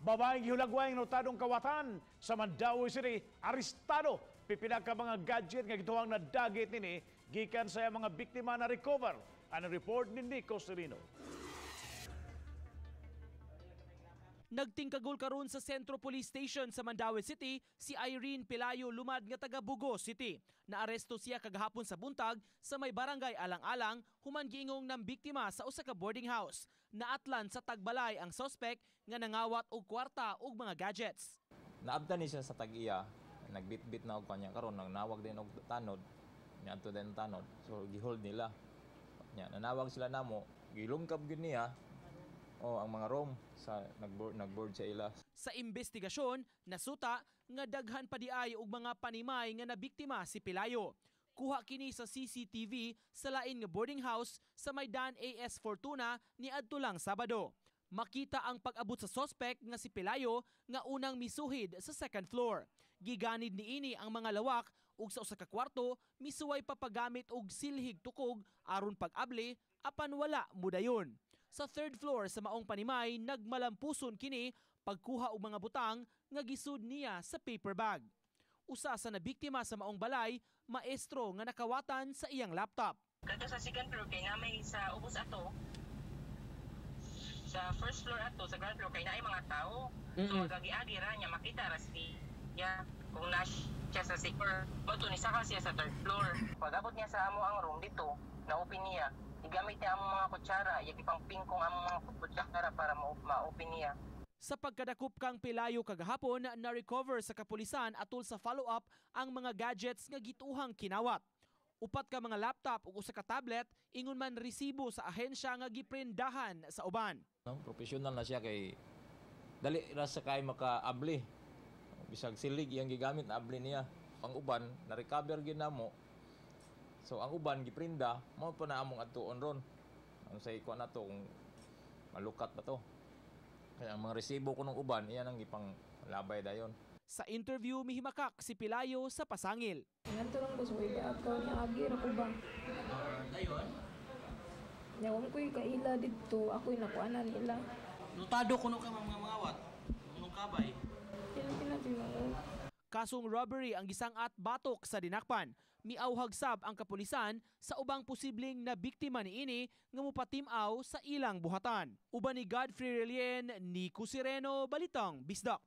Babaeng gihulagway Notado'ng Kawatan sa Mandaue City, arestado. Pipila ka mga gadget nga gituhang na dagit nini gikan sa mga biktima na recover. Ang report ni Nico Serino. Nagtingkagol karon sa Centro Police Station sa Mandaue City si Irene Pelayo Lumad nga taga Bugo City. Naaresto siya kagahapon sa buntag sa may barangay Alang-Alang human giingong ng biktima sa usa ka boarding house. Naatlan sa tagbalay ang suspect nga nangawat og kwarta ug mga gadgets. Naabtan ni siya sa tag-iya, nagbitbit na og kanya karon nang nawag din og tanod. Niadto din tanod. So gihold nila. Nya nanawag sila namo, gilungkab gyud niya. Ang mga room sa nagboard sa ila. Sa investigasyon, nasuta nga daghan pa diay og mga panimay nga nabiktima si Pelayo. Kuha kini sa CCTV sa lain nga boarding house sa Maydan AS Fortuna niadto lang Sabado. Makita ang pag-abot sa suspect nga si Pelayo nga unang misuhid sa second floor. Giganid niini ang mga lawak ug sa usa ka kwarto misuway papagamit og silhig tukog aron pag-abli apan wala mudayon. Sa third floor sa maong panimay, nagmalampuson kini pagkuha og mga butang nga gisud niya sa paper bag. Usa sa nabiktima sa maong balay, maestro nga nakawatan sa iyang laptop. Kadto sa second floor kay namay sa ubos ato. Sa first floor ato, sa ground floor kay naay mga tao. So magagi-agi ra niya makita ra siya kung siya sa second. Moto ni saka siya sa third floor. Pag-abot niya sa amo ang room dito, na-open niya. Igamit niya ang mga kutsara, ipangpingkong ang mga kutsara para ma-open niya. Sa pagkadakop kang Pelayo kagahapon, na-recover sa kapulisan atol sa follow-up ang mga gadgets nga gituhang kinawat. Upat ka mga laptop ug usa ka tablet, ingon man resibo sa ahensya nga giprendahan sa uban. Professional na siya kay dali ra sa kay makaabli. Bisag silig iyang gigamit na abli niya. Ang uban na-recover gyud namo. So ang uban giprinda, mao pa na among adtuon ron. Ang say ko na to kung malukat ba to. Kaya ang mga resibo ko ng uban, iyan ang gipang labay dayon. Sa interview Nihimakak si Pelayo sa Pasangil. Nganto lang ko sa web account niya agi ra ko ba. Dayon. Nyawon ko kaila dito, ako nakuanan nila. Notado kuno ka mga mangawat. Kuno kabay. Kasong robbery ang gisangat batok sa Nadakpan. Miawhag sab ang kapulisan sa ubang posibleng na biktima niini nga mopatim-aw sa ilang buhatan. Uban ni Godfrey Relien, Nico Sereno, Balitang Bisdak.